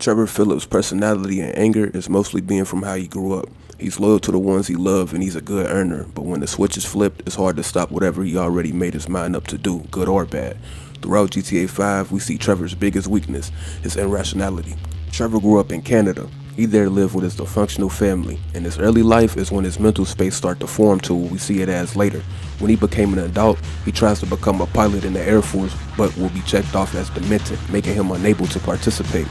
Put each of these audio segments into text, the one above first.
Trevor Phillips' personality and anger is mostly being from how he grew up. He's loyal to the ones he loves and he's a good earner, but when the switch is flipped, it's hard to stop whatever he already made his mind up to do, good or bad. Throughout GTA 5, we see Trevor's biggest weakness, his irrationality. Trevor grew up in Canada. He there lived with his dysfunctional family. In his early life is when his mental space started to form to what we see it as later. When he became an adult, he tries to become a pilot in the Air Force, but will be checked off as demented, making him unable to participate.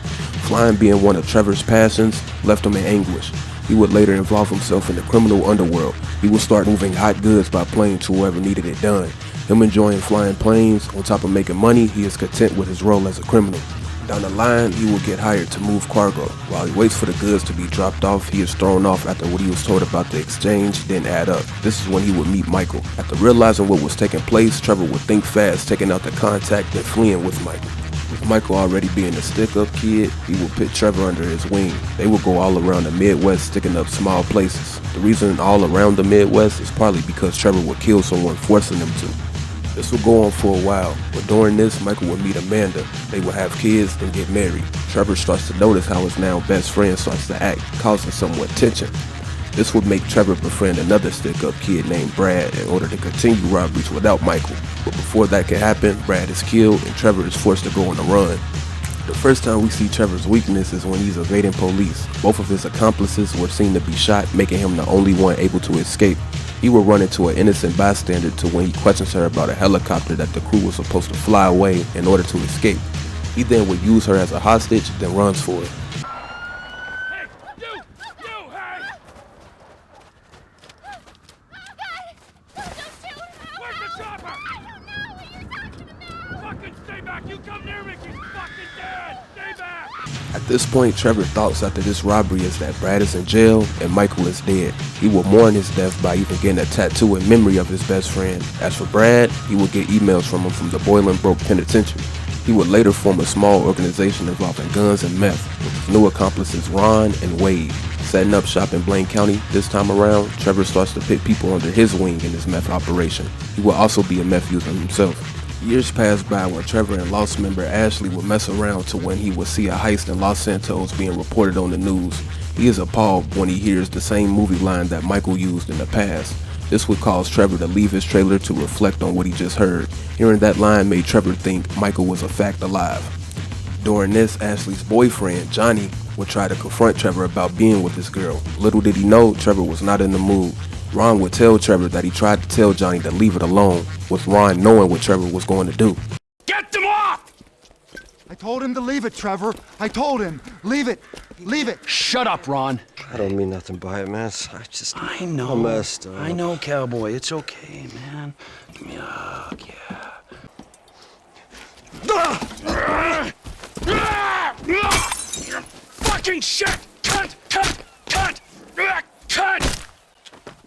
Flying being one of Trevor's passions left him in anguish. He would later involve himself in the criminal underworld. He would start moving hot goods by plane to whoever needed it done. Him enjoying flying planes, on top of making money, he is content with his role as a criminal. Down the line, he will get hired to move cargo. While he waits for the goods to be dropped off, he is thrown off after what he was told about the exchange didn't add up. This is when he would meet Michael. After realizing what was taking place, Trevor would think fast, taking out the contact and fleeing with Michael. With Michael already being a stick-up kid, he will put Trevor under his wing. They will go all around the Midwest sticking up small places. The reason all around the Midwest is partly because Trevor would kill someone forcing him to. This would go on for a while, but during this, Michael would meet Amanda. They would have kids, then get married. Trevor starts to notice how his now best friend starts to act, causing somewhat tension. This would make Trevor befriend another stick-up kid named Brad in order to continue robberies without Michael. But before that can happen, Brad is killed and Trevor is forced to go on a run. The first time we see Trevor's weakness is when he's evading police. Both of his accomplices were seen to be shot, making him the only one able to escape. He will run into an innocent bystander to when he questions her about a helicopter that the crew was supposed to fly away in order to escape. He then would use her as a hostage, then runs for it. Hey, you, hey! Where's the chopper? I don't know what you're talking about! Fucking stay back! You come near me, she's fucking dead! Stay back! At this point, Trevor's thoughts after this robbery is that Brad is in jail and Michael is dead. He will mourn his death by even getting a tattoo in memory of his best friend. As for Brad, he will get emails from him from the Bolingbroke Penitentiary. He would later form a small organization involving guns and meth with his new accomplices Ron and Wade. Setting up shop in Blaine County, this time around, Trevor starts to pit people under his wing in his meth operation. He will also be a meth user himself. Years passed by when Trevor and Lost member Ashley would mess around to when he would see a heist in Los Santos being reported on the news. He is appalled when he hears the same movie line that Michael used in the past. This would cause Trevor to leave his trailer to reflect on what he just heard. Hearing that line made Trevor think Michael was a fact alive. During this, Ashley's boyfriend, Johnny, would try to confront Trevor about being with this girl. Little did he know, Trevor was not in the mood. Ron would tell Trevor that he tried to tell Johnny to leave it alone, with Ron knowing what Trevor was going to do. Get them off! I told him to leave it, Trevor. I told him. Leave it. Leave it. Shut up, Ron. I don't mean nothing by it, man. I know. I messed up. I know, cowboy. It's okay, man. Yuck, yeah. Fucking shit! Cut!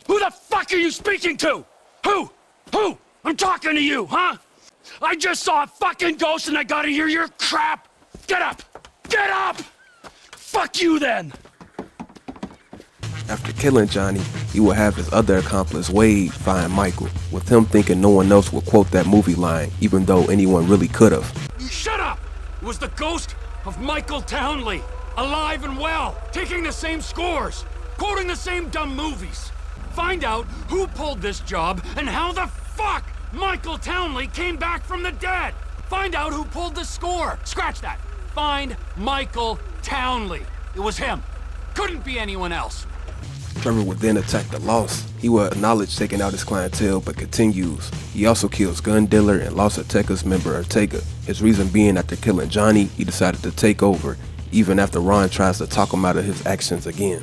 Who the fuck are you speaking to? Who? I'm talking to you, huh? I just saw a fucking ghost and I gotta hear your crap! Get up! Get up! Fuck you then! After killing Johnny, he would have his other accomplice Wade find Michael, with him thinking no one else would quote that movie line, even though anyone really could have. Shut up! It was the ghost of Michael Townley, alive and well, taking the same scores, quoting the same dumb movies. Find out who pulled this job and how the fuck Michael Townley came back from the dead. Find out who pulled the score. Scratch that. Find Michael Townley. It was him. Couldn't be anyone else. Trevor would then attack the Lost. He will acknowledge taking out his clientele, but continues. He also kills gun dealer and Los Aztecas member Ortega. His reason being after killing Johnny, he decided to take over, even after Ron tries to talk him out of his actions again.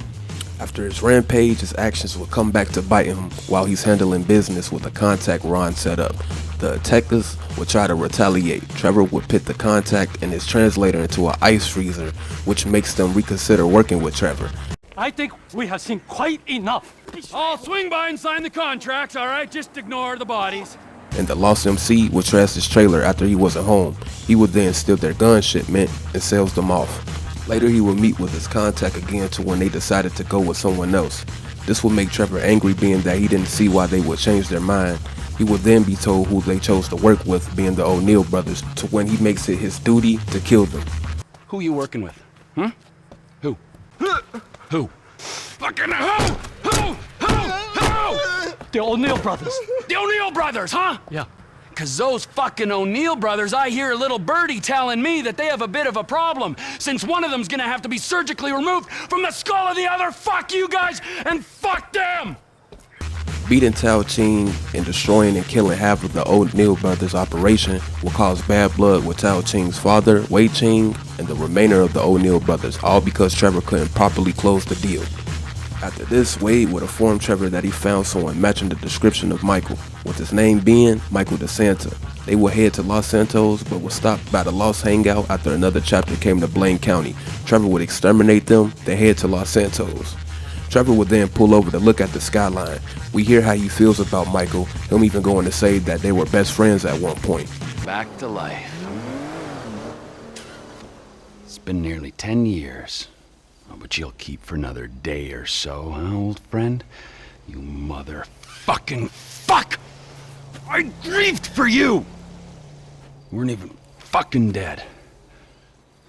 After his rampage, his actions will come back to bite him while he's handling business with a contact Ron set up. The Aztecas would try to retaliate. Trevor would pit the contact and his translator into an ice freezer, which makes them reconsider working with Trevor. I think we have seen quite enough. I'll swing by and sign the contracts, all right? Just ignore the bodies. And the Lost MC would trash his trailer after he wasn't home. He would then steal their gun shipment and sells them off. Later he would meet with his contact again to when they decided to go with someone else. This would make Trevor angry, being that he didn't see why they would change their mind. He would then be told who they chose to work with, being the O'Neill brothers, to when he makes it his duty to kill them. Who you working with? Huh? Who? Who? Fucking who? Who? The O'Neill brothers. The O'Neill brothers, huh? Yeah. Cause those fucking O'Neill brothers, I hear a little birdie telling me that they have a bit of a problem, since one of them's gonna have to be surgically removed from the skull of the other. Fuck you guys, and fuck them! Beating Tao Ching and destroying and killing half of the O'Neill brothers' operation will cause bad blood with Tao Ching's father, Wei Ching, and the remainder of the O'Neill brothers, all because Trevor couldn't properly close the deal. After this, Wade would inform Trevor that he found someone matching the description of Michael, with his name being Michael DeSanta. They would head to Los Santos, but were stopped by the Lost Hangout after another chapter came to Blaine County. Trevor would exterminate them, then head to Los Santos. Trevor would then pull over to look at the skyline. We hear how he feels about Michael, him even going to say that they were best friends at one point. Back to life. It's been nearly 10 years. Oh, but you'll keep for another day or so, huh, old friend? You motherfucking fuck! I grieved for you! You weren't even fucking dead.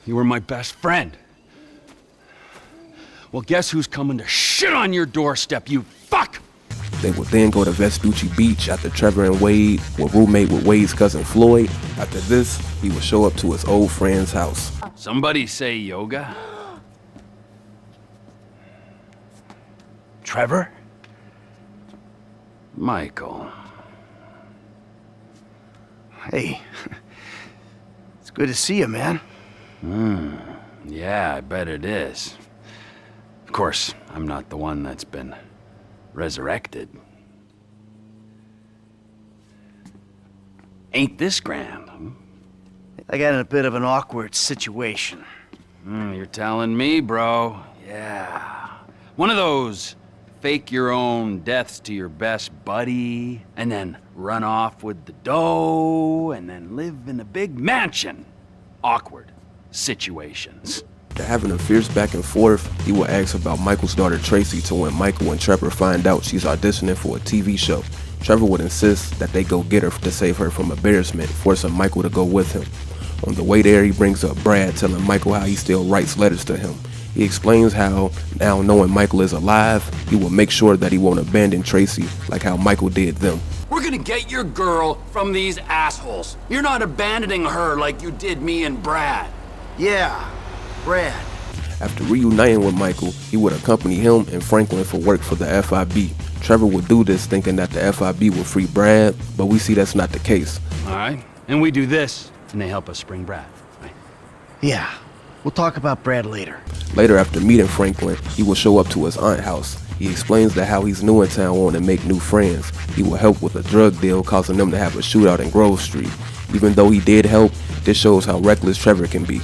You were my best friend. Well, guess who's coming to shit on your doorstep, you fuck! They would then go to Vespucci Beach after Trevor and Wade were roommate with Wade's cousin Floyd. After this, he would show up to his old friend's house. Somebody say yoga? Trevor? Michael. Hey. It's good to see you, man. Yeah, I bet it is. Of course, I'm not the one that's been resurrected. Ain't this grand, huh? I got in a bit of an awkward situation. You're telling me, bro. Yeah. One of those fake your own deaths to your best buddy, and then run off with the dough, and then live in a big mansion. Awkward situations. After having a fierce back and forth, he will ask about Michael's daughter Tracy to when Michael and Trevor find out she's auditioning for a TV show. Trevor would insist that they go get her to save her from embarrassment, forcing Michael to go with him. On the way there, he brings up Brad, telling Michael how he still writes letters to him. He explains how, now knowing Michael is alive, he will make sure that he won't abandon Tracy like how Michael did them. We're gonna get your girl from these assholes. You're not abandoning her like you did me and Brad. Yeah, Brad. After reuniting with Michael, he would accompany him and Franklin for work for the FIB. Trevor would do this thinking that the FIB would free Brad, but we see that's not the case. All right, and we do this, and they help us spring Brad, right? Yeah, we'll talk about Brad later. Later, after meeting Franklin, he will show up to his aunt's house. He explains that how he's new in town wanting to make new friends. He will help with a drug deal, causing them to have a shootout in Grove Street. Even though he did help, this shows how reckless Trevor can be.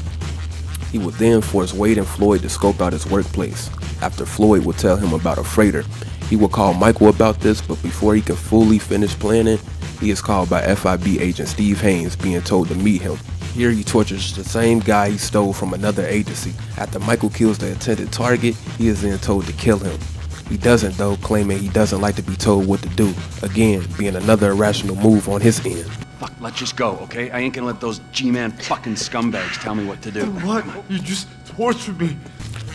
He would then force Wade and Floyd to scope out his workplace. After Floyd would tell him about a freighter, he would call Michael about this, but before he can fully finish planning, he is called by FIB agent Steve Haynes, being told to meet him. Here he tortures the same guy he stole from another agency. After Michael kills the intended target, he is then told to kill him. He doesn't though, claiming he doesn't like to be told what to do. Again, being another irrational move on his end. Fuck, let's just go, okay? I ain't gonna let those G-Man fucking scumbags tell me what to do. What? You just tortured me.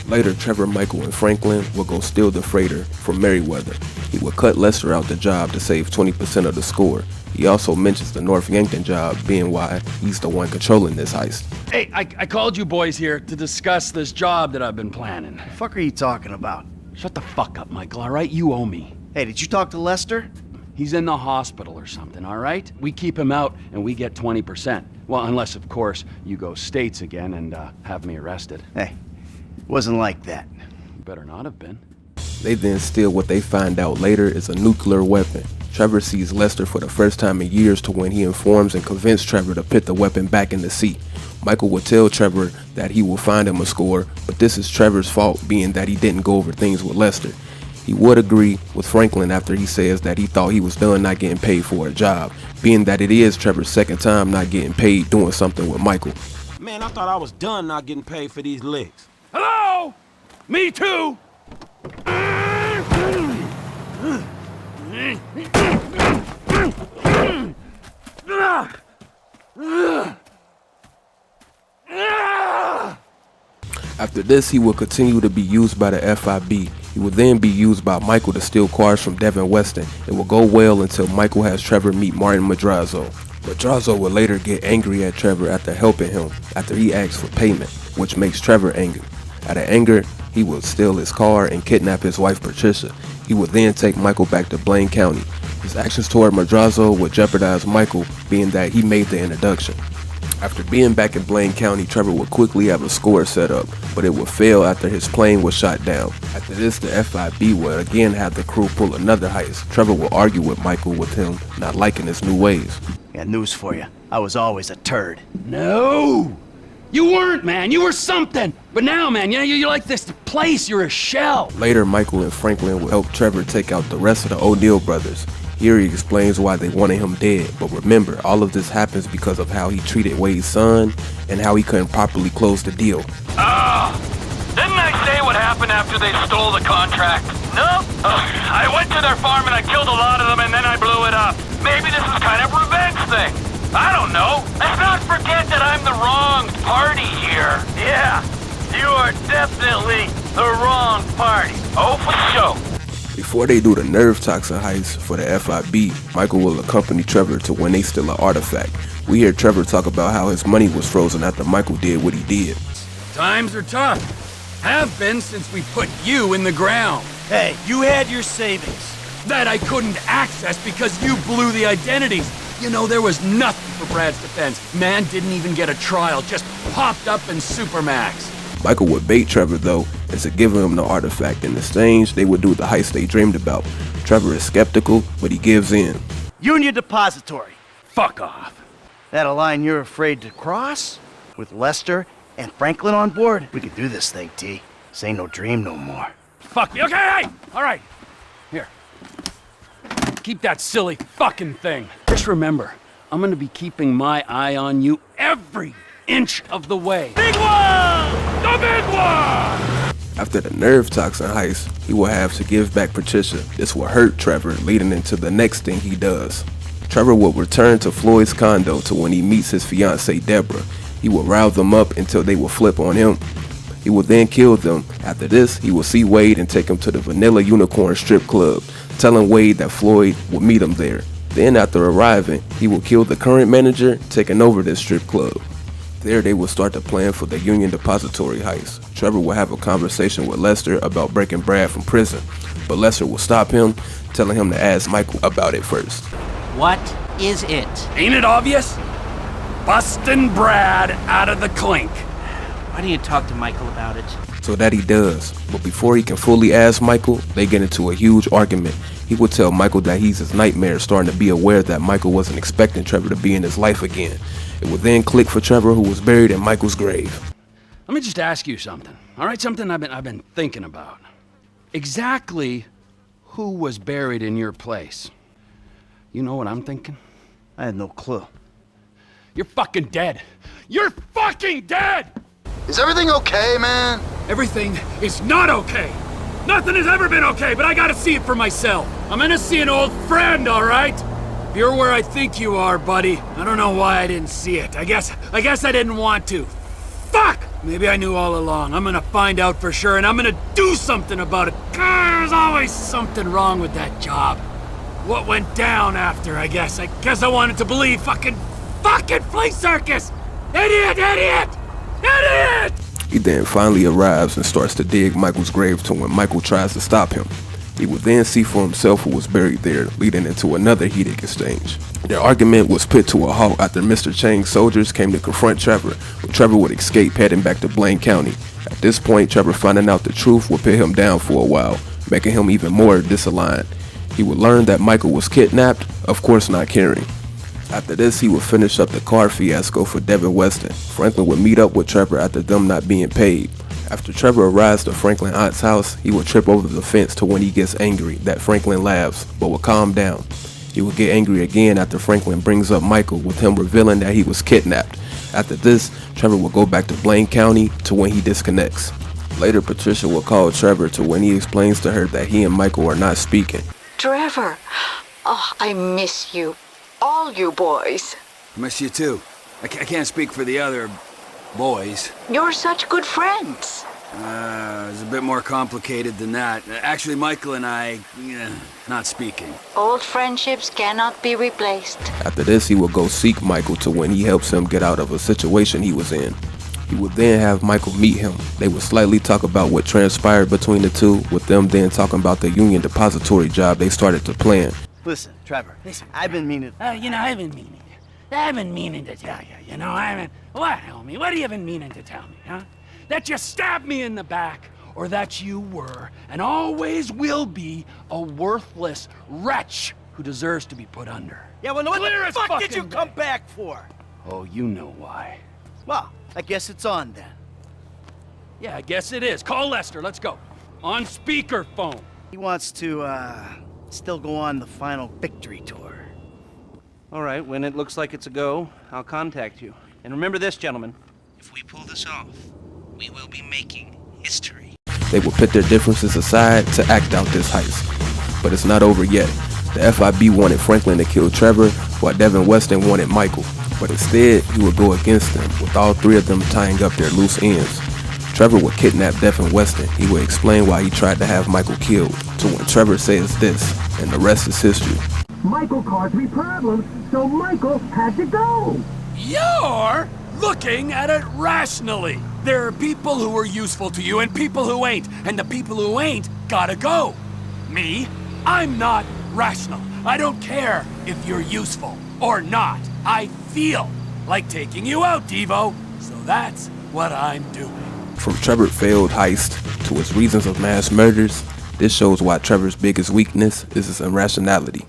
Later, Trevor, Michael, and Franklin will go steal the freighter from Merriweather. He will cut Lester out the job to save 20% of the score. He also mentions the North Yankton job being why he's the one controlling this heist. Hey, I called you boys here to discuss this job that I've been planning. The fuck are you talking about? Shut the fuck up, Michael, all right? You owe me. Hey, did you talk to Lester? He's in the hospital or something, all right? We keep him out and we get 20%. Well, unless, of course, you go states again and have me arrested. Hey, it wasn't like that. You better not have been. They then steal what they find out later is a nuclear weapon. Trevor sees Lester for the first time in years to when he informs and convinces Trevor to put the weapon back in the seat. Michael will tell Trevor that he will find him a score, but this is Trevor's fault, being that he didn't go over things with Lester. He would agree with Franklin after he says that he thought he was done not getting paid for a job, being that it is Trevor's second time not getting paid doing something with Michael. Man, I thought I was done not getting paid for these licks. Hello? Me too! After this, he would continue to be used by the FIB. He would then be used by Michael to steal cars from Devin Weston. It will go well until Michael has Trevor meet Martin Madrazo. Madrazo would later get angry at Trevor after helping him, after he asks for payment, which makes Trevor angry. Out of anger, he would steal his car and kidnap his wife Patricia. He would then take Michael back to Blaine County. His actions toward Madrazo would jeopardize Michael, being that he made the introduction. After being back in Blaine County, Trevor would quickly have a score set up, but it would fail after his plane was shot down. After this, the FIB would again have the crew pull another heist. Trevor will argue with Michael with him not liking his new ways. Got news for you. I was always a turd. No! You weren't, man. You were something. But now, man, you're like this place. You're a shell. Later, Michael and Franklin will help Trevor take out the rest of the O'Neill brothers. Here he explains why they wanted him dead, but remember, all of this happens because of how he treated Wade's son and how he couldn't properly close the deal. Didn't I say what happened after they stole the contract? No? I went to their farm and I killed a lot of them and then I blew it up. Maybe this is kind of a revenge thing. I don't know. Let's not forget that I'm the wrong party here. Yeah, you are definitely the wrong party. Oh, for sure. Before they do the nerve toxin heist for the FIB, Michael will accompany Trevor to when they steal an artifact. We hear Trevor talk about how his money was frozen after Michael did what he did. Times are tough. Have been since we put you in the ground. Hey, you had your savings. That I couldn't access because you blew the identities. You know, there was nothing for Brad's defense. Man didn't even get a trial, just popped up in Supermax. Michael would bait Trevor, though, and to give him the artifact. In exchange, they would do the heist they dreamed about. Trevor is skeptical, but he gives in. Union Depository. Fuck off. That a line you're afraid to cross? With Lester and Franklin on board, we could do this thing, T. This ain't no dream no more. Fuck you. Okay, hey! All right. Here. Keep that silly fucking thing. Just remember, I'm gonna be keeping my eye on you every inch of the way. Big one! The big one! After the nerve toxin heist, he will have to give back Patricia. This will hurt Trevor, leading into the next thing he does. Trevor will return to Floyd's condo to when he meets his fiancée Deborah. He will rile them up until they will flip on him. He will then kill them. After this, he will see Wade and take him to the Vanilla Unicorn strip club, telling Wade that Floyd will meet him there. Then after arriving, he will kill the current manager, taking over this strip club. There they will start the plan for the Union Depository heist. Trevor will have a conversation with Lester about breaking Brad from prison, but Lester will stop him, telling him to ask Michael about it first. What is it? Ain't it obvious? Bustin' Brad out of the clink. Why don't you talk to Michael about it? So that he does, but before he can fully ask Michael, they get into a huge argument. He will tell Michael that he's his nightmare, starting to be aware that Michael wasn't expecting Trevor to be in his life again. It will then click for Trevor, who was buried in Michael's grave. Let me just ask you something, all right? Something I've been thinking about. Exactly who was buried in your place? You know what I'm thinking? I had no clue. You're fucking dead. You're fucking dead! Is everything okay, man? Everything is not okay. Nothing has ever been okay, but I gotta see it for myself. I'm gonna see an old friend, all right? You're where I think you are, buddy. I don't know why I didn't see it. I guess I didn't want to. Fuck! Maybe I knew all along. I'm gonna find out for sure, and I'm gonna do something about it. There's always something wrong with that job. What went down after, I guess? I guess I wanted to believe fucking flea circus! Idiot! He then finally arrives and starts to dig Michael's grave to when Michael tries to stop him. He would then see for himself who was buried there, leading into another heated exchange. Their argument was put to a halt after Mr. Chang's soldiers came to confront Trevor, but Trevor would escape, heading back to Blaine County. At this point, Trevor finding out the truth would pin him down for a while, making him even more disaligned. He would learn that Michael was kidnapped, of course not caring. After this, he would finish up the car fiasco for Devin Weston. Franklin would meet up with Trevor after them not being paid. After Trevor arrives to Franklin's aunt's house, he would trip over the fence to when he gets angry that Franklin laughs, but will calm down. He would get angry again after Franklin brings up Michael, with him revealing that he was kidnapped. After this, Trevor will go back to Blaine County to when he disconnects. Later, Patricia will call Trevor to when he explains to her that he and Michael are not speaking. Trevor, oh, I miss you. All you boys. I miss you too. I can't speak for the other boys. You're such good friends. It's a bit more complicated than that. Actually, Michael and I, not speaking. Old friendships cannot be replaced. After this, he would go seek Michael to when he helps him get out of a situation he was in. He would then have Michael meet him. They would slightly talk about what transpired between the two, with them then talking about the Union Depository job they started to plan. Listen, Trevor, I've been meaning... I've been meaning to tell you, What, homie? What have you been meaning to tell me, huh? That you stabbed me in the back, or that you were, and always will be, a worthless wretch who deserves to be put under. Yeah, well, what Clear the as fuck did you fucking come day. back for? Oh, you know why. Well, I guess it's on then. Yeah, I guess it is. Call Lester, let's go. On speakerphone. He wants to, still go on the final victory tour. All right, when it looks like it's a go, I'll contact you. And remember this, gentlemen. If we pull this off, we will be making history. They would put their differences aside to act out this heist. But it's not over yet. The FIB wanted Franklin to kill Trevor, while Devin Weston wanted Michael. But instead, he would go against them, with all three of them tying up their loose ends. Trevor would kidnap Devin Weston. He would explain why he tried to have Michael killed, to when Trevor says this, and the rest is history. Michael caused me problems, so Michael had to go. You're looking at it rationally. There are people who are useful to you and people who ain't, and the people who ain't gotta go. Me, I'm not rational. I don't care if you're useful or not. I feel like taking you out, Devo. So that's what I'm doing. From Trevor's failed heist to his reasons of mass murders, this shows why Trevor's biggest weakness is his irrationality.